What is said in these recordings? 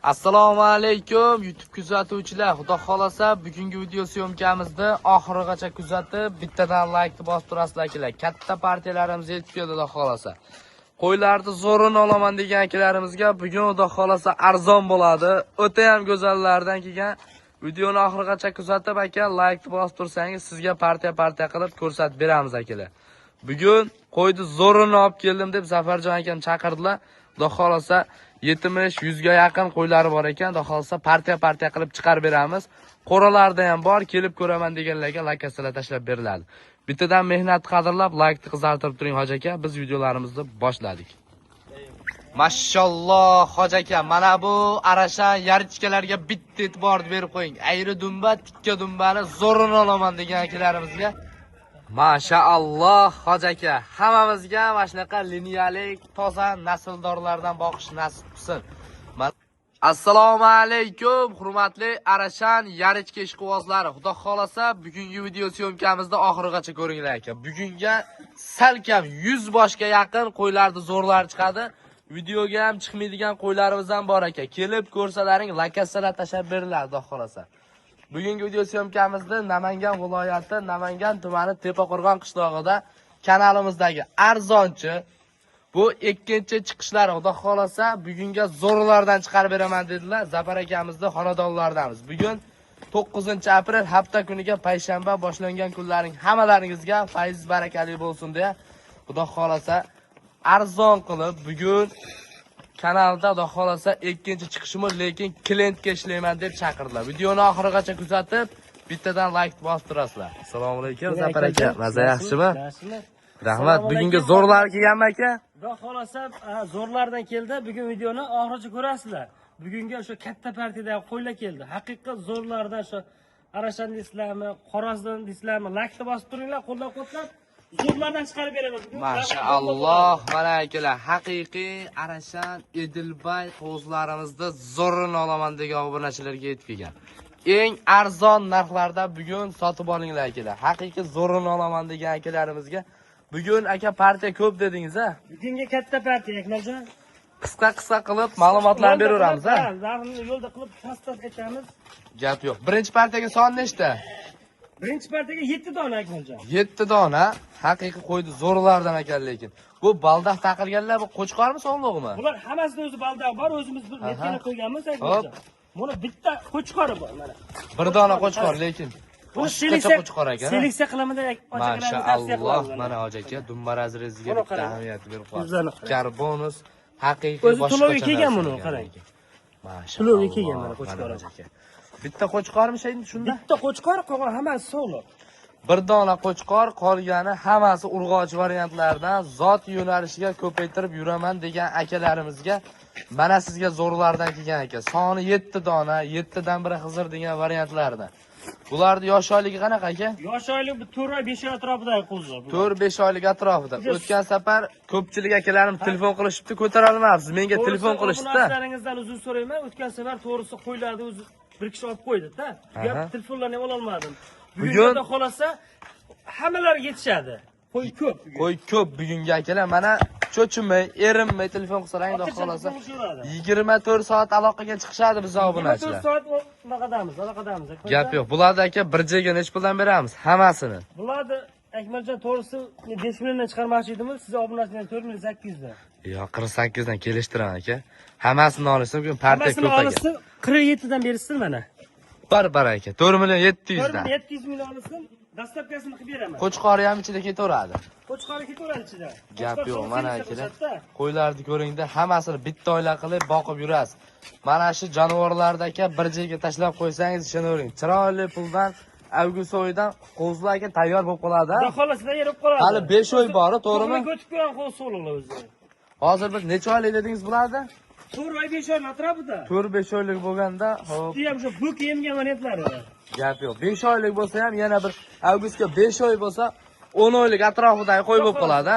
Assalomu alaykum YouTube kuzatuvchilar. Xudo xolasa bugungi video syomkamizda oxirigacha kuzatib, bittadan like bosib turasizlar akalar. Katta partiyalarimiz yetib keldi xudo xolasa. Qo'ylarni zo'rini olaman degan akalarimizga bugun xudo xolasa arzon bo'ladi. O'ta ham go'zallardan kelgan videoni oxirigacha kuzatib aka like bosib tursangiz sizga partiya qilib ko'rsatib beramiz akalar. Bugun qo'yni zo'rini olib keldim deb Zafarjon akam chaqirdilar. Xudo xolasa 70-100 ga yaqin qo'ylari bor ekan. Xudo xolasa partiya qilib chiqarib beramiz. Qo'ralarda ham bor, kelib ko'raman deganlarga lakasalar tashlab beriladi. Bittadan mehnat qadrlab, like qizartirib turing hoji aka. Biz videolarimizni boshladik. Mashalloh hoji aka, mana bu arasha yarichkalarga bitta e'tibor berib qo'ying. Ayri dumba, tikka dumbani zo'rini olaman degan akalarimizga Mashaalloh hoji aka, hammamizga mana shunaqa liniyalik, toza nasldorlardan boqish nasib qilsin. Assalomu alaykum, hurmatli Arashan yarichka ishqibozlari. Xudo xolasa bugungi video syomkamizda oxirigacha ko'ringlar aka. Bugunga salkam 100 boshga yaqin qo'ylarni zo'rlar chiqadi. Videoga ham chiqmaydigan qo'ylarimiz ham bor aka. Kelib ko'rsalaring, lakasalar tashab beriladi xudo xolasa. Bugungi video syomkamizda Namangan viloyati, Namangan tumani Tepaqo'rg'on qishlog'ida kanalimizdagi arzonchi bu ikkinchi chiqishlari xudo xolasa bugunga zo'rlardan chiqarib beraman dedilar. Zafar akamizning xonadonlaridamiz. Bugun 9-aprel hafta kuniga payshanba boshlangan kunlaring hammalaringizga fayz barakali bo'lsin deya xudo xolasa arzon qilib bugun kanalda xudo xolasa ikkinchi chiqishimiz, lekin klientga ishlayman deb chaqirdilar. Videoni oxirigacha kuzatib, bittadan like bosib turasizlar. Assalomu alaykum Zafar aka. Maza yaxshimi? Yaxshimi? Rahmat. Bugungi zo'rlar kelganmi aka? Xudo xolasa zo'rlardan keldi. Bugun videoni oxirigacha ko'rasizlar. Bugunga o'sha katta partiyadagi qo'ylar keldi. Haqiqat zo'rlardan shu Arashan deysizlarmi, Xorazm deysizlarmi, like bosib turinglar, qo'llab-quvvatlab zo'rlardan chiqarib beramiz. Mashaalloh, mana akalar, haqiqiy Arashan Edilbay qo'zlarimizda zo'rini olaman degan obunachilarga yetib kelgan. Eng arzon narxlarda bugun sotib olinglar akalar. Haqiqiy zo'rini olaman degan akalarimizga bugun aka partiya ko'p dedingiz-a? Bugunga katta partiya Akmaljon. Qisqa qilib ma'lumotlarni beraveramiz-a? Zarni yo'lda qilib tasdiq etamiz. Gap yo'q. Birinchi partiyaga son nechta? Birinchi partiyaga 7 dona Akmaljon. 7 dona. Haqiqiy qo'ydi zo'rlardan ekan lekin. Bu baldax taqilganlar bu qo'chqormi, so'nliqmi? Bular hammasida o'zi baldax bor, o'zimiz bir netkani qo'yganmiz Akmaljon. Buni bitta qo'chqori bor mana. Bir dona qo'chqor lekin. Buni seleksiya qilamada Mashaalloh, mana hoji aka dumba razreziga bitta ahamiyat berib qo'ydi. Karbonus haqiqiy o'zi to'lovga kelgan buni qarang. Mashaalloh. To'lovga kelgan mana qo'chqor. Bitta qo'chqormi shunda? Bitta qo'chqor, qolgan hammasi sog'liq. Bir dona qo'chqor, qolgani hammasi urg'ochi variantlardan zot yo'nalishiga ko'paytirib yuraman degan akalarimizga mana sizga zo'rlardan kelgan aka. Soni 7 dona, 7 dan biri Xizr degan variantlardan. Bularni yosh oyligi qanaqa aka? Yosh oylik 4 oy 5 oy atrofidagi qo'zlar. 4-5 oylik atrofida. O'tgan safar ko'pchilik akalarim telefon qilishibdi, ko'tara olmayapsiz. Menga telefon qilishdi. Sizlaringizdan uzr so'rayman. O'tgan safar to'g'risi qo'ylarni o'zi bir kishi olib qo'ydi-da. Gap telefonlarni ham ola olmadim. Bugun xolasa hammalariga yetishadi. Qo'y ko'p. Qo'y ko'p bugunga akalar. Mana cho'chimay, erinmay telefon qilsalaring xudo xolasa 24 soat aloqaga chiqishadi biz obunachilar. 24 soat aloqadamiz. Gap yo'q. Bularni aka bir joyga nech puldan beramiz? Hammasini. Bularni Akmaljon to'g'risi 5 milliondan chiqarmoqchi edimiz. Siz obunachilarga 4 dan. Yo'q, 48 dan kelishtiraman aka. Hammasini olishsa bugun partiya ko'p aka. 47 dan berishsin mana. Bar aka. 4 million 700 dan. 700 million olsin. Dastlabkasini qilib beraman. Qo'chqori ham ichida ketaveradi. Qo'chqori ketaveradi ichida. Gap yo'q, mana akalar. Qo'ylarni ko'ringda, hammasini bitta oila qilib boqib yurasiz. Mana shu jonivorlarni aka bir joyga tashlab qo'ysangiz ishonavering. Chiroyli puldan avgust oyidan qo'zlar aka tayyor bo'lib qoladi. Xudo xolasa tayyor bo'lib qoladi. Hali 5 oy bor, to'g'rimi? Ko'tib ko'ran qo'z so'liqlar o'zi. Hozir biz necha oylik dedingiz bularda? 4 oy 5 oy atrofida. 4-5 oylik bo'lganda, hop. Bu ham shu bo'k yemgan variantlari. Gap yo'q. 5 oylik bo'lsa ham yana bir avgustga 5 oy bo'lsa 10 oylik atrofidagi qo'y bo'lib qoladi.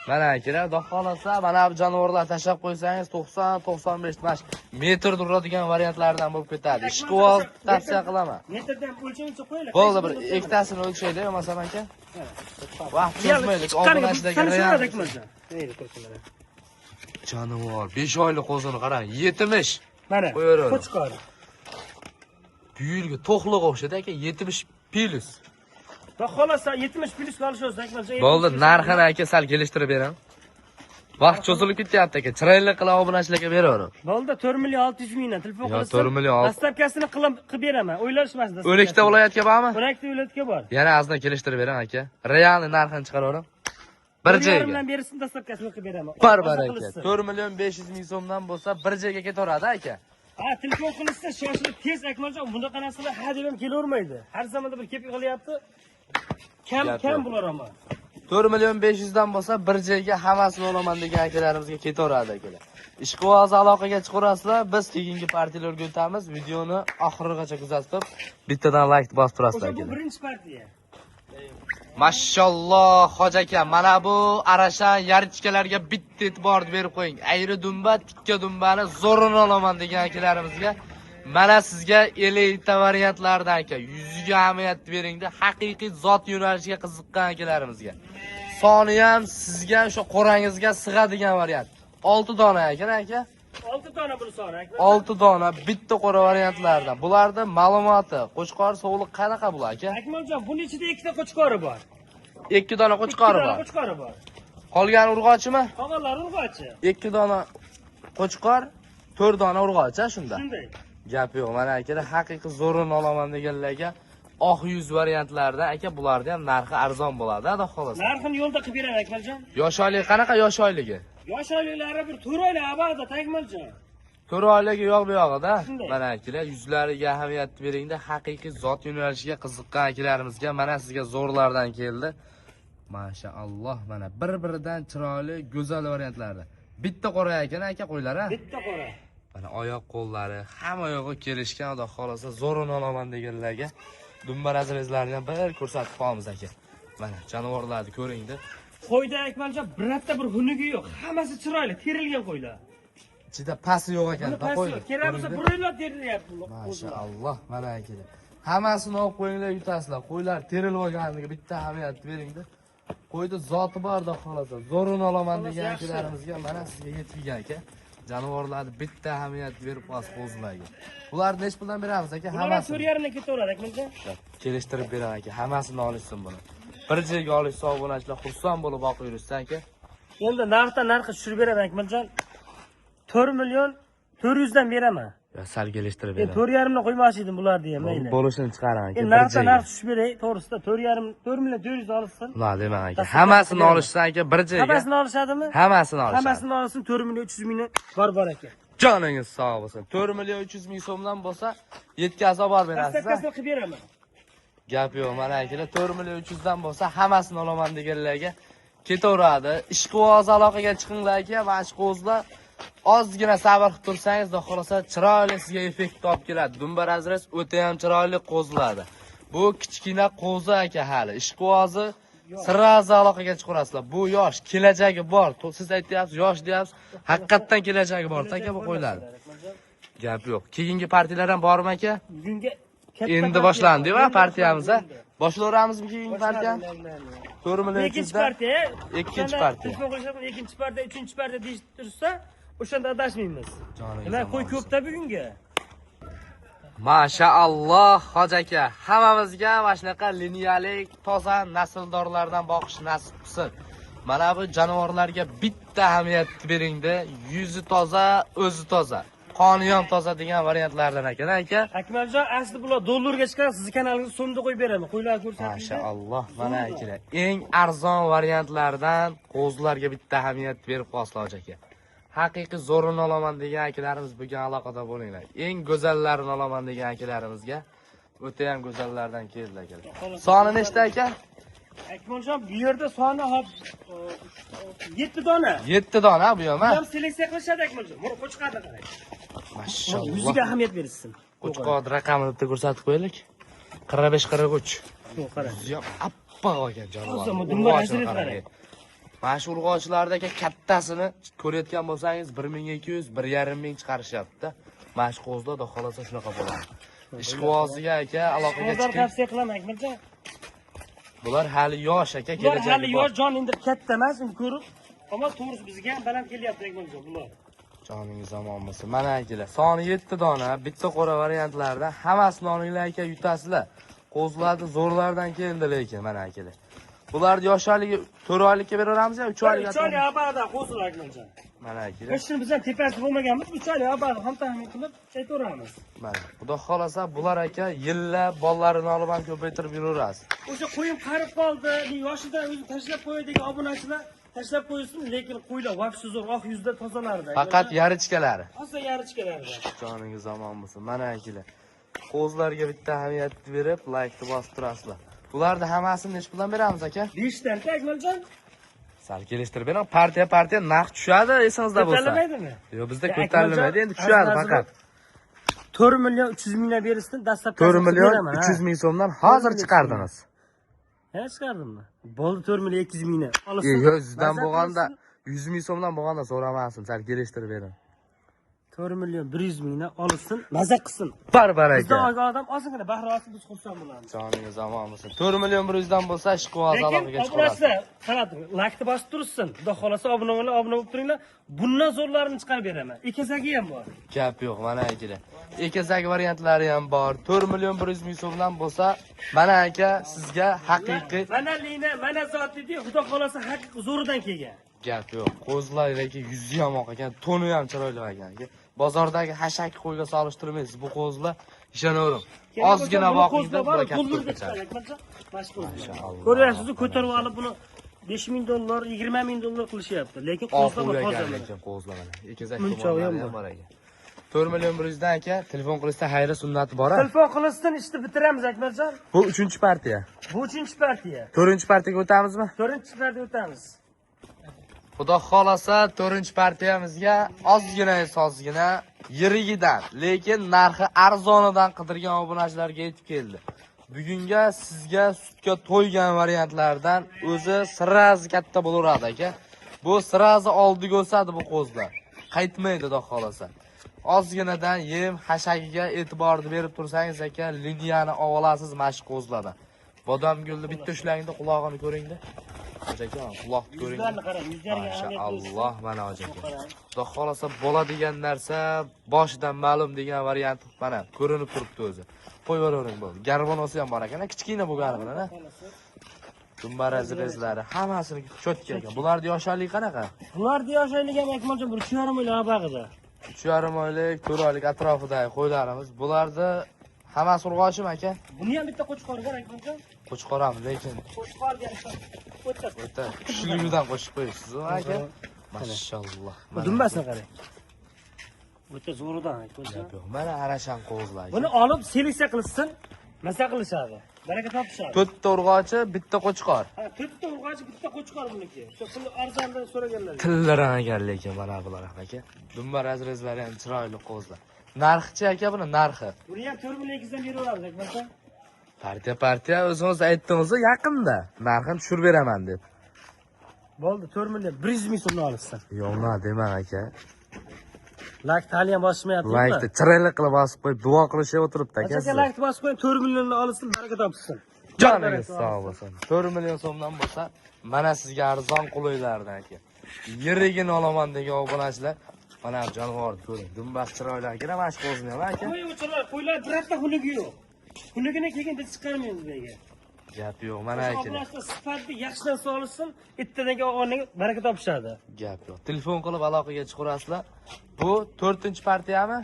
Mana akalar, xudo xolasa mana bu jonivorlar tashlab qo'ysangiz 90-95 mash metr turadigan variantlardan bo'lib ketadi. Ishqivoz tavsiya qilaman. Metrdan o'lchaycha qo'yinglar. Bo'ldi, bir ikkitasini o'lchaydi, bo'lmasa aka. Vaqt cho'zmaylik, obunachilarga jonivor 5 oylik qo'zini qarang, 70. Mana Qo'yaver. Qo'chqor. Bu yilgi to'qliq o'xshadi aka 70 plus. Va xolos 70 plyusga olishasiz Akmaljon. Bo'ldi, narxini aka sal kelishtirib beraman. Vaqt cho'zilib ketyapti aka. Chiroyli qilib obunachilarga beraver. Bo'ldi 4 million 600 mingdan telefon Yo, qilasiz. 4 million 600. Dastavkasini qilib beraman. O'ylashmasiz. O'likda viloyatga bormi? O'likda viloyatga bor. Yana azdan kelishtirib bering aka. Realni narxini chiqaravering. Bir joyga. bilan bersin dastavkasini qilib beraman. Barbar aka. 4 million 500 ming so'mdan bo'lsa bir joyga ketaveradi aka. Ha, telefon qilishsa shoshilib tez Akmaljon bunaqa narsalar hadeb ham kelavermaydi. Har zamonda bir kelib qilyapti. Kam bular ama. 4 million 500 dan bo'lsa bir joyga hammasini olaman degan akalarimizga ketaveradi akalar. Ishqibozga aloqaga chiqarasizlar, biz keyingi partiyalarga o'tamiz. Videoni oxirigacha kuzatib, bittadan like bosib turasizlar Bu akalar. birinchi partiya. Mashalloh hoji aka, mana bu arasha yarchikalarga bitta e'tibor berib qo'ying. Ayri dumba, tikka dumbani zo'rini olaman degan akalarimizga mana sizga elita variantlardan aka. Yuziga ahamiyat bering-da, haqiqiy zot yo'nalishiga qiziqqan akalarimizga. Soni ham sizga o'sha qo'rangizga sig'adigan variant. 6 dona ekan aka. 6 dona buni soni aka. 6 dona bitta qo'ra variantlardan. Bularda ma'lumoti, qo'chqor sog'liq qanaqa bo'lar aka? Akmaljon, buning ichida ikkita qo'chqori bor. 2 dona qo'chqori bor. Qo'chqori bor. Qolgani urg'ochimi? Qolganlar urg'ochi. 2 dona qo'chqor, 4 dona urg'ochi shunda. Shunday. Gap yo'q. Mana akalar haqiqiy zo'rini olaman deganlarga oq yuz variantlarda aka bularda ham narxi arzon bo'ladi, xudo xolasa. Narxini yo'lda qilib beraman Akmaljon. Yosh oylik qanaqa yosh oyligi? Yosh oyliklari bir 4 oylik abada Akmaljon. 4 oyligi yo'q bu yog'ida. Mana akalar yuzlariga ahamiyat bering-da, haqiqiy zot yo'nalishiga qiziqqan akalarimizga mana sizga zo'rlardan keldi. Mashaalloh, mana bir-biridan chiroyli, go'zal variantlarda. Bitta qora ekan aka qo'ylari. Bitta qora. Mana oyoq qo'llari hamma yog'i kelishgan, xudo xolasa zo'rini olaman deganlarga dumba razrezlarini ham bir ko'rsatib qolamiz aka. Mana jonivorlarni ko'ring-da. Qo'yda Akmaljon birorta bir xunugi yo'q. Hammasi chiroyli, terilgan qo'ylar. Ichida pasi yo'q ekan, qo'ylar. Kerak bo'lsa burilib terilyapti. Mashaalloh, mana akalar. Hammasini olib qo'yinglar, yutasizlar. Qo'ylar terilib olganiga bitta ahamiyat bering-da. Qo'yda zoti bor, xudo xolasa zo'rini olaman degan akalarimizga mana sizga yetgan aka. Jonivorlarni bitta ahamiyat berib qolasiz qo'zlarga. Bularni nech puldan beramiz aka? Hammasi 4,5 ga ketaveradi Akmaljon. Kelishtirib beraman aka. Hammasini olishsin buni. Bir joyga olishsa obunachilar xursand bo'lib boqib yurishsin aka. Endi narxni tushirib beraman Akmaljon. 4 million 400 dan beraman. Ya sal kelishtirib Men beraman. 4,5 dan qo'ymoqchi edim bularni ham, mayli. Bo'lishini chiqaraman aka. Endi narx tushib beray, to'g'risida 4 million 400 olsin. Nima deman aka? Hammasini olishsan aka bir joyga. Hammasini olishadimi? Hammasini olishadi. Hammasini olsin 4 million 300 mingdan bor aka. Joningiz sog' bo'lsin. 4 million 300 ming so'mdan bo'lsa yetkazib olib berasiz. Dastavkasini qilib beraman. Gap yo'q, mana akalar 4 million 300 dan bo'lsa hammasini olaman deganlarga ketaveradi. Ishqiboz aloqaga chiqinglar aka, mana shu qo'zlar ozgina sabr qilib tursangiz, xudo xolasa chiroyli sizga effekt olib keladi. Dumba razrez o'ta ham chiroyli qo'zlardi. Bu kichkina qo'zi aka hali. Ishqibozi sirrazi aloqaga chiqarasizlar. Bu yosh, kelajagi bor. Siz aytyapsiz, yosh deyapsiz. Haqiqatan kelajagi bor. Aka bu qo'yiladi. Gap yo'q. Keyingi partiyalar ham bormi aka? Bugunga Endi boshlandi-ku partiyamiz. Boshlayveramizmi keyingi partiya? 4 million 300 dan. Ikkinchi partiya. Ikkinchi partiya, uchinchi partiya deyish tursa, o'shanda adashmaymiz. Nima qo'y ko'pda bugunga. Mashaalloh hoji aka, hammamizga mana shunaqa liniyalik, toza nasldorlardan boqish nasib qilsin. Mana bu jonivorlarga bitta ahamiyat bering-da, yuzi toza, o'zi toza. Qoni ham toza degan variantlardan ekan aka. Akmaljon, asli bular dollarga chiqadi, siz kanalingizga so'mda qo'yib beraman. Qo'ylarni ko'rsating. Mashaalloh, mana akalar. Eng arzon variantlardan qo'zlarga bitta ahamiyat berib qo'yasizlar hoji aka. Haqiqiy zo'rini olaman degan akalarimiz bugun aloqada bo'linglar. Eng go'zallarini olaman degan akalarimizga o'ta ham go'zallardan keldilar akalar. Soni nechta aka? Akmaljon, bu yerda soni 7 dona. 7 dona bu ham, ha? Ham seleksiya qilishadi Akmaljon. Mana qo'chqarni qarang. Mashalloh. Yuziga ahamiyat bersin. Qo'chqor raqamini bitta ko'rsatib qo'yaylik. 45-43. Yo'q, qarang. Yuzi ham appa olgan jonivor. Dumba razrez qarang. Mana shu urg'ochilarda kattasini ko'rayotgan bo'lsangiz 1200, 1,5 ming chiqarishyapti. Mana shu qo'zlar xudo xolasa shunaqa bo'ladi. Ishqiboziga aka aloqaga Hozir chiqing. tavsiya qilaman Akmaljon. Bular hali yosh aka, Bular kelajagi hali bor. yosh, jon endi katta emas, uni ko'rib, ammo to'g'risi bizga ham baland kelyapti Akmaljon bular. Joningiz omon bo'lsin. Mana akalar, soni 7 dona, bitta qora variantlarda hammasini olinglar aka, yutasizlar. Qo'zlarni zo'rlardan keldi lekin mana akalar. Bularni yoshligi 4 oylikka beraveramiz yo 3 oylik? 3 oylik abada qo'zlar akmaljon. Mana akalar. Hech shuni bizdan tepasi bo'lmaganmiz, 3 oylik abada ham taxmin qilib aytaveramiz. Mana, xudo xolasa bular aka yillab bolalarini olib ham ko'paytirib yuraverasiz. O'sha qo'yim qarib qoldi, yoshidan o'zi tashlab qo'ydi degan obunachilar tashlab qo'ysin, lekin qo'ylar vaqti zo'r, oq yuzda tozalardi. Faqat yarichkalari. Toza yarichkalardi. Joningiz omon bo'lsin. Mana akalar. Qo'zlarga bitta ahamiyat berib, like bosib turasizlar. Bularni hammasini nech puldan beramiz aka? 5 ta akmaljon. Sal kelishtirib bering. Partiya narx tushadi, esingizda bo'lsa. Ko'tarilmaydimi? Yo'q, bizda ko'tarilmaydi, endi tushadi faqat. 4 million 300 mingdan berishdan dastlabki 4 million 300 ming so'mdan hozir chiqardingiz. Ha, chiqardimmi? Bo'ldi 4 million 200 mingdan. Yo'q, sizdan bo'lganda 100 ming so'mdan bo'lganda so'ramasin, sal kelishtirib bering. 4 million 100 mingdan olsin, maza qilsin. Barbar aka. Bizdan olgan odam ozgina bahra olsin, biz xursand bo'lamiz. Joningiz omon bo'lsin. 4 million 100 dan bo'lsa ishqivoz aloqaga Lekin chiqarasiz. obunachilar, qarab, like bosib tursin. Xudo xolasa obuna bo'lib turinglar. Bundan zo'rlarini chiqarib beraman. Ikazagi ham bor. Gap yo'q, mana akalar. Ekazagi variantlari ham bor. 4 million 100 ming so'mdan bo'lsa, mana aka sizga haqiqiy mana lina, mana zotli, xudo xolasa haqiqiy zo'ridan kelgan. gap yo'q. Qo'zlarga yuzi ham oq ekan, toni ham chiroyli ekan. Bozordagi hashak qo'yga solishtirmaysiz. Bu qo'zlar ishonavering. Ozgina vaqtda bu katta. Mashaalloh. Ko'ryapsiz, ko'tarib olib buni 5 ming dollar, 20 ming dollar qilishyapti. Lekin qo'zlar lekin qo'zlar mana. Ekazak tomonlari ham bor ekan. 4 million 100 dan aka, telefon qilishda xayri sunnati bor-a? Telefon qilishdan ishni bitiramiz Akmaljon. Bu 3-partiya. Bu 3-partiya. 4-partiyaga o'tamizmi? 4-partiyaga o'tamiz. Xudo xolasa 4-partiyamizga ozgina yirigidan, lekin narxi arzonidan qidirgan obunachilarga yetib keldi. Bugunga sizga sutga to'ygan variantlardan o'zi sirazi katta bo'laveradi aka. Bu sirazi oldiga o'sadi bu qo'zlar. Qaytmaydi xudo xolasa. Ozginadan yem hashagiga e'tiborni berib tursangiz aka, liniyani olasiz mashq qo'zlardan. Bodom gulni bitta ushlangda quloqini ko'ringda. Aka, quloqni ko'ring. Yuzlarni qarang, yuzlariga Alloh mana aka. Xudo xolasa bo'ladigan narsa boshidan ma'lum degan variant mana ko'rinib turibdi o'zi. Qo'yavering bo'ldi. Garbonosi ham bor ekan, kichkina bo'lgani bilan, ha. Dumbarazlari hammasini cho'tka ekan. Bularning yoshlik qanaqa? Bularning yoshlik ham Akmaljon 3,5 oylik bag'ida. 3,5 oylik, 4 oylik atrofidagi qo'ylarimiz. Bularda hammasi urg'ochimi aka? Buni ham bitta qo'chqor bor Akmaljon. Qo'chqor ham, lekin Qo'chqorga o'ta kuchligidan qo'shib qo'yibsiz aka. Mashalloh. Dumbasini qarang. O'ta zo'ridan Akmaljon. Mana arashan qo'zlar. Buni olib seleksiya qilsin, maza qilishadi. Baraka topishadi. 4 ta urg'ochi, bitta qo'chqor. Ha, 4 ta urg'ochi, bitta qo'chqor buniki. Shu pul arzondan so'raganlar. Tillaragan lekin mana bular aka. Dumba razrezlari ham chiroyli qo'zlar. Narxchi aka buni narxi. Buni ham 4 million 200 dan beraveramiz Akmaljon. Partiya o'zingiz aytdingiz yaqinda narxini tushirib beraman deb. Bo'ldi 4 million 100 ming so'mdan olibsan. Yo'q, nima demang aka. Like tali ham bosmayapti. Like'ni chiroyli qilib bosib qo'yib duo qilishga o'tiribdi aka. Aka like bosib qo'ying, 4 millionni olsin, baraka topsin. Joningiz sog' bo'lsin. 4 million so'mdan bo'lsa, mana sizga arzon qulaylardan aka. Yirigini olaman degan obunachilar, mana jonivorni ko'ring. Dumbas chiroyli aka, mana shu qo'zni ham aka. Qo'ylar birorta xunigi yo'q. Xunigini keyin biz chiqarmaymiz bunga. Gap yo'q, mana aka. Obunachilar sifatli yaxshidan solsin, ertadan onaga baraka topishadi. Gap yo'q. Telefon qilib aloqaga chiqarasizlar. Bu 4-partiyami?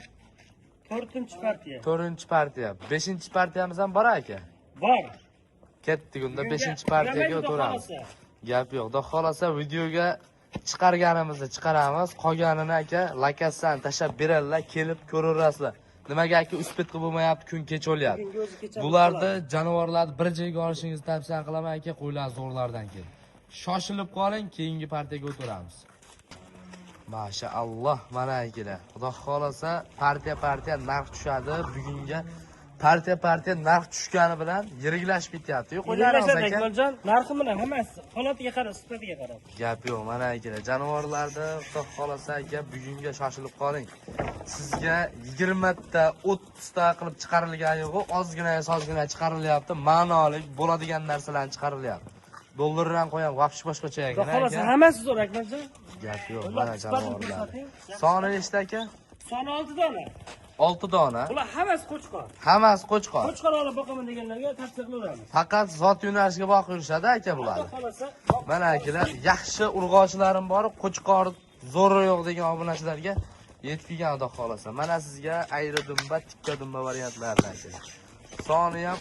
4-partiya. 4-partiya. 5-partiyamiz ham bor aka. Bor. Ketdik unda 5-partiyaga o'tiramiz. Gap yo'q. Xudo xolasa videoga chiqarganimizni chiqaramiz. Qolganini aka lokatsiyani tashab beradilar, kelib ko'raverasizlar. Nimaga aka uspetga bo'lmayapti, kun kech o'lyapti. Bularni jonivorlarni bir joyga olishingizni tavsiya qilaman aka, qo'ylar zo'rlardan keyin. Shoshilib qoling, keyingi partiyaga o'tiramiz. Mashaalloh, mana akalar. Xudo xolasa partiya narx tushadi. Bugunga partiya narx tushgani bilan yiriglashib ketyapti. Yo'q, qo'ylarimiz aka. Akmaljon, narxi bilan hammasi holatiga qarab, sifatiga qarab. Gap yo'q, mana akalar. Jonivorlarda xudo xolasa aka bugunga shoshilib qoling. Sizga 20 ta, 30 ta qilib chiqarilgani yo'q, ozgina chiqarilyapti. Ma'noli bo'ladigan narsalar chiqarilyapti. Dollardan qo'yam, vaqti boshqacha ekan. Xudo xolasa hammasi zo'r Akmaljon. Gap yo'q, Ular mana sifatini javoblari. ko'rsating. Soni nechta aka? Soni 6 dona. 6 dona. Bular hammasi qo'chqor. Hammasi qo'chqor. Qo'chqor olib boqaman deganlarga tavsiya qilaveramiz. Faqat zot yo'nalishiga boqishadi aka bular. Xudo xolasa, Mana akalar, yaxshi urg'ochilarim bor, qo'chqor zo'ri yo'q degan obunachilarga yetkigan xudo xolasa. Mana sizga ayri dumba, tikka dumba variantlardan aka. Soni ham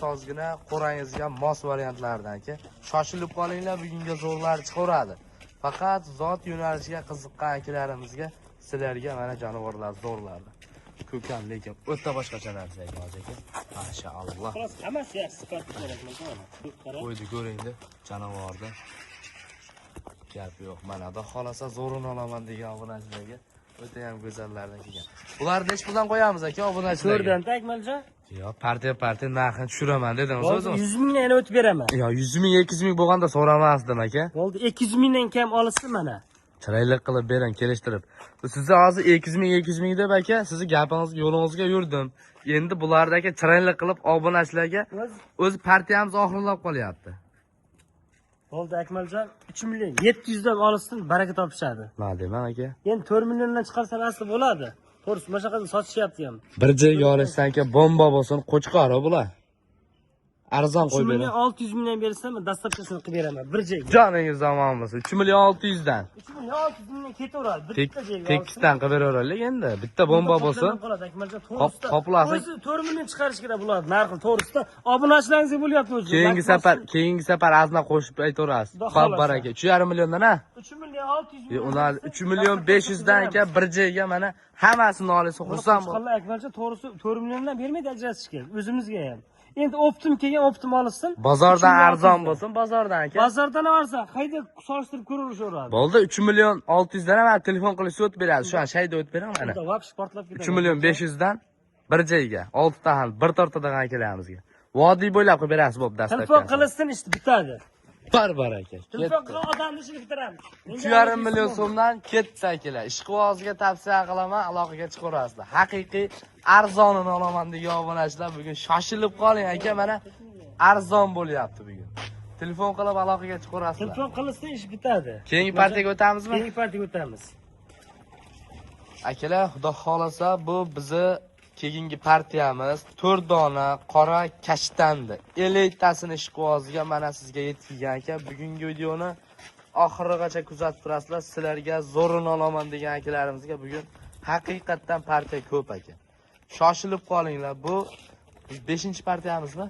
sozgina, qo'rangizga mos variantlardan aka. Shoshilib qolinglar, bugunga zo'rlar chiqaradi. Faqat zot yo'nalishiga qiziqqan akalarimizga sizlarga mana jonivorlar zo'rlardi. Ko'kam lekin o'ta boshqacha narsa ekan aka. Mashaalloh. xolos hammasi yaxshi sifatli kerakman. Qarang. Qo'ydi ko'ringdi jonivorda. Gap yo'q. Mana xudo xolasa zo'rini olaman degan obunachilarga o'ta ham go'zallardan kelgan. Ularni hech puldan qo'yamiz aka obunachilarga. 4 dan Akmaljon. Yo'q, partiya narxini tushiraman dedingiz Bo'ldi, o'zingiz. 100 mingdan yana o'tib beraman. Yo, 100 ming, 200 ming bo'lganda so'ramasdim aka. Bo'ldi, 200 mingdan kam olsin mana. Chiroyli qilib bering, kelishtirib. Sizni hozir 200 ming, 200 ming deb aka, sizni gapingizga, yo'lingizga yurdim. Endi bulardagi chiroyli qilib obunachilarga o'z partiyamiz oxirlab qolyapti. Bo'ldi Akmaljon, 3 million 700 dan olsin, baraka topishadi. Nima deyman aka? Endi 4 milliondan chiqarsa asli bo'ladi. To'g'risi, mana shunaqasini sotishyapti ham. Bir joyga olishdan aka bomba bo'lsin, qo'chqori bular. Arzon 3 qo'yib bering. million 600 mingdan bersam, dastavkasini qilib beraman bir joyga. Joningiz omon bo'lsin. 3 million 600 dan. 3 million 600 mingdan ketaveradi. Bitta joyga. Tekisdan qilib beraveraylik endi. Bitta bomba bo'lsin. Qoplasin. O'zi 4 million chiqarish kerak bo'ladi narxi to'g'risida. Obunachilaringizga bo'lyapti o'zi. Keyingi safar azna qo'shib aytaverasiz. Baraka. 3,5 milliondan a? 3 million 600 ming. Ular 3 million 500 dan aka bir joyga mana hammasini olsa xursand bo'l. Qo'shqonlar Akmaljon to'g'risi 4 milliondan bermaydi ajratishga. O'zimizga ham. Endi optim kelgan optim olsin. Bozordan arzon bo'lsin, bozordan aka. Bozordan olsa, qayda solishtirib ko'raveradi. Bo'ldi, 3 million 600 dan ham telefon qilib o't beradi. Shu an shayda o't bering mana. Vaqt portlab ketadi. 3 million 500 dan bir joyga, 6 ta ham bir tortadan akalarimizga. Vodiy bo'ylab qilib berasiz bo'p dastlab. Telefon qilsin ish bitadi. Baraka. Telefon qilib odamni ishini bitiramiz. 3,5 million so'mdan ketdi akalar. Ishqibozga tavsiya qilaman, aloqaga chiqarasizlar. Haqiqiy arzonini olaman degan obunachilar bugun shoshilib qoling aka, mana arzon bo'lyapti bugun. Telefon qilib aloqaga chiqarasizlar. Telefon qilsa ish bitadi. Keyingi partiyaga o'tamizmi? Keyingi partiyaga o'tamiz. Akalar, xudo xolasa bu bizni keyingi partiyamiz 4 dona qora kashtandi. 50 tasini ishqibozga mana sizga yetkigan aka. Bugungi videoni oxirigacha kuzatib turasizlar. Sizlarga zo'rini olaman degan akalarimizga bugun haqiqatdan partiya ko'p aka. Shoshilib qolinglar. Bu 5-partiyamizmi?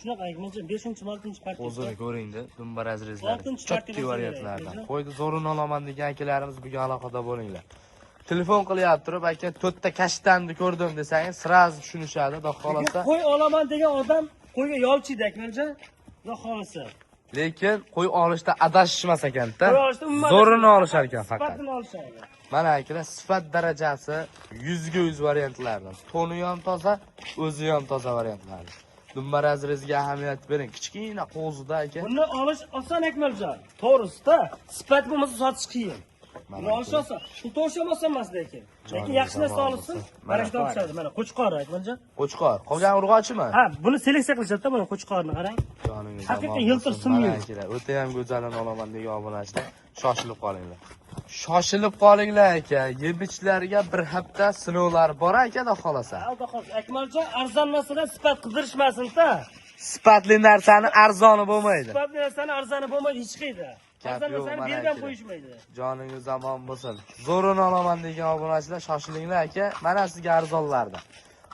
Shunaqa Akmaljon, 5-6 partiya. O'zini ko'ringdi, dumba razrezlar. 6-partiya Chotki variantlardan. Qo'ydi zo'rini olaman degan akalarimiz bugun aloqada bo'linglar. Telefon qilyapti turib aka 4 ta kashtandi ko'rdim desangiz, siraz tushunishadi, xudo xolasa. Qo'y olaman degan odam qo'yga yolchiydi Akmaljon. Xudo xolasa. Lekin qo'y olishda adashishmas ekan-da. Qo'y olishda umuman Zo'rini olishar ekan faqat. sifatini olishadi. Mana akalar, sifat darajasi 100 ga 100 variantlardan. Toni ham toza, o'zi ham toza variantlardan. Dumba razreziga ahamiyat bering. Kichkina qo'zida aka. Buni olish oson Akmaljon. To'g'risida, sifat bo'lmasa sotish qiyin. Buni olish oson. Pul to'sham oson emas lekin. Lekin yaxshi narsa olsin, baraka topishadi. Mana qo'chqor Akmaljon. Qo'chqor. Qolgan urg'ochimi? Ha, buni seleksiya qilishadi-da, buni qo'chqorni qarang. Joningiz Haqiqiy yiltir simli. O'ta ham go'zalini olaman degan obunachilar, shoshilib qolinglar. Shoshilib qolinglar aka. Yemichlarga bir hafta sinovlar bor aka, xudo xolasa. Xudo xolasa. Akmaljon arzon narsadan sifat qidirishmasin-da. Sifatli narsani arzoni bo'lmaydi. Sifatli narsani arzoni bo'lmaydi hech qayda. Arzon narsani bergan qo'yishmaydi. Joningiz omon bo'lsin. Zo'rini olaman degan obunachilar shoshilinglar aka. Mana sizga arzonlarda.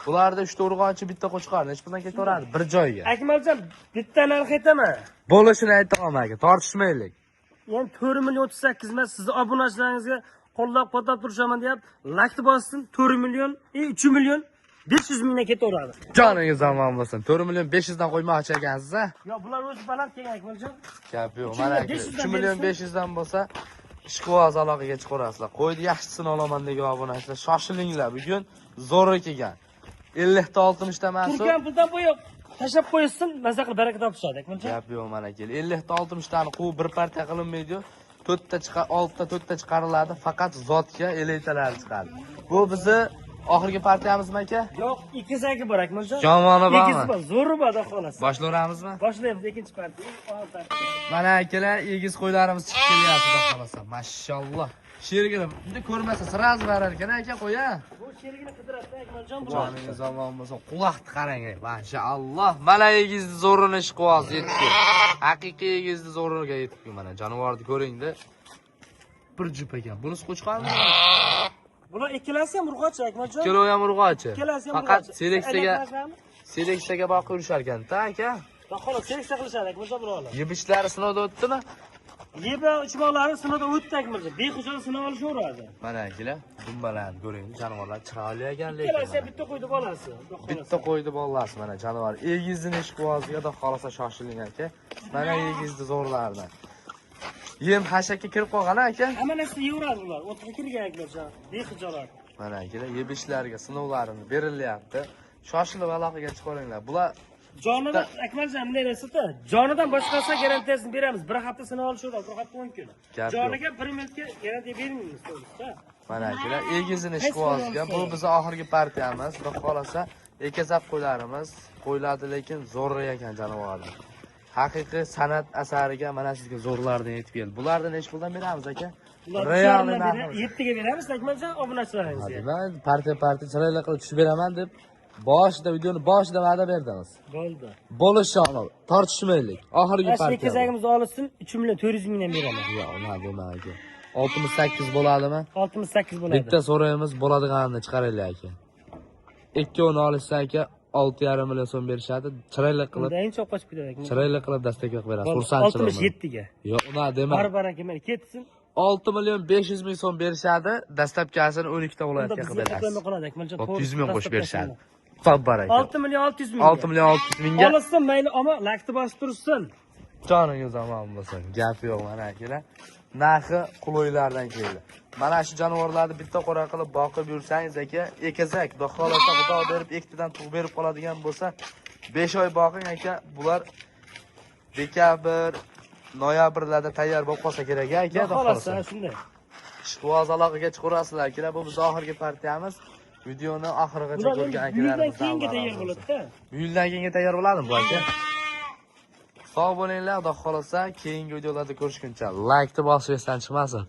Bularda 3 ta urg'ochi, bitta qo'chqor, nech puldan ketaveradi bir joyga. Akmaljon, bitta narx aytaman. Bo'lishini aytaman aka, tortishmaylik. Endi 4 million 38 emas, sizni obunachilaringizga qo'llab-quvvatlab turishaman deyap, lakni bossin 4 million, 3 million 500 mingdan ketaveradi. Joningiz omon bo'lsin. 4 million 500 dan qo'ymoqchi ekansiz-a? Yo, bular o'zi baland kelgan Akmaljon. Gap yo'q, mana aka. 3 million 500 dan bo'lsa, ishqiboz aloqaga chiqarasizlar. Qo'ydi yaxshisini olaman degan obunachilar, shoshilinglar. Bugun zo'ri kelgan. 50 ta 60 ta mas'ul. Turgan puldan bo'yoq tashab qo'ysin, maza qilib baraka topishadi Akmaljon. Gap yo'q mana kel. 50 ta 60 tani quvib bir partiya qilinmaydi. 4 ta chiqar, 6 ta 4 ta chiqariladi, faqat zotga 50 talar chiqadi. Bu bizni Oxirgi partiyamizmi aka? Yo'q, ikkizaki bor Akmaljon. Jomoni bormi? Egiz bor, zo'ri bor xudo xolasa. Boshlayveramizmi? Boshlaymiz ikkinchi partiya. Mana akalar, egiz qo'ylarimiz chiqib kelyapti xudo xolasa. Mashalloh. Sherigini bunday ko'rmasa sraz berar ekan aka qo'ya. Bu sherigini qidiradi Akmaljon bu. Joningiz omon bo'lsin. Quloqni qarang, mashalloh. Mana egizni zo'rini ish qilyapti, yetdi. Haqiqiy egizni zo'riga yetdi mana. Jonivorni ko'ringda. Bir jup ekan. Bunisi qo'chqormi? Bular ikkalasi ham urg'ochi Akmaljon. Ikkalovi ham urg'ochi. Ikkalasi ham Faqat urg'ochi. seleksiyaga boqib yurishar-ekan-da aka. Da xolos seleksiya qilishadi Akmaljon bularlar. Yebishlari sinovdan o'tdimi? Yeba uchmoqlari sinovdan o'tdi Akmaljon. Bexujal sinov olishaveradi. Mana akalar, dumbalarni ko'ring, jonivorlar chiroyli ekan lekin. Ikkalasi bitta qo'ydi bolasi. Bitta qo'ydi bolasi mana jonivor. Egizni ish qilyapsiga da xolasa shoshiling aka. Mana egizni zo'rlardan. Yem hashakka kirib qolgan aka. Hamma narsa yeyveradi ular. O'tga kirgan Akmaljon. Bexijolat. Mana akalar, yebishlarga sinovlarini berilyapti. Shoshilib aloqaga chiqaringlar. Bular Jonidan Akmaljon bunday narsa-da. Jonidan boshqasi garantiyasini beramiz. Bir hafta sinov olishaveradi, bir hafta mumkin. Gap yo'q. Joniga 1 minutga garantiya bermaymiz, to'g'risi-da. mana akalar, egizni ish qilyapsiga. Bu bizning oxirgi partiyamiz. Xudo xolasa, ekazab qo'ylarimiz qo'yiladi, lekin zo'r ekan jonivorlar. Haqiqiy san'at asariga mana sizga zo'rlardan yetib keldi. Bulardan necha puldan beramiz aka? Realni narxi. 7 ga beramiz Akmaljon, obunachilaringizga. Men partiya chiroyli qilib tushib beraman deb boshida videoni boshida va'da berdingiz. Bo'ldi. Bo'lishi aniq. Tortishmaylik. Oxirgi partiya. Kezagimiz olissin 3 million 400 mingdan beraman. Yo'q, nima dema aka. 68 bo'ladimi? 68 bo'ladi. Bitta so'raymiz, bo'ladiganini chiqaraylik aka. Ikkovini olishsa aka 6,5 million so'm berishadi. Chiroyli qilib, Undan cho'q qochib ketadi. chiroyli qilib dastakyoq berasiz. Xursandchiman. 67 ga. Yo'q, nima dema. Barbaraka men ketsin. 6 million 500 ming so'm berishadi. Dastlabkasini 12 ta viloyatga qilib berasiz. Unda qoladi Akmaljon. 600 ming qo'shib berishadi. Baraka. 6 million 600 ming. 6 million 600 mingga. Olsin mayli, ammo lakni bosib tursin. Joningiz omon bo'lsin. Gap yo'q mana akalar. Narxi quloylardan keldi. Mana shu jonivorlarni bitta qora qilib boqib yursangiz aka, ekazak, xudo xolasa xudo berib ektidan tug'ib berib qoladigan bo'lsa, 5 oy boqing aka, bular dekabr, noyabrlarda tayyor bo'lib qolsa kerak aka, xudo xolasa. Shunday. Ishqiboz aloqaga chiqarasizlar akalar. Bu biz oxirgi partiyamiz. Videoni oxirigacha ko'rgan akalarimizdan keyingi tayyor bo'ladi-da. Uyildan keyinga tayyor bo'ladimi bu aka? Sog' bo'linglar, xudo xolasa keyingi videolarda ko'rishguncha like bosib esdan chiqmasin.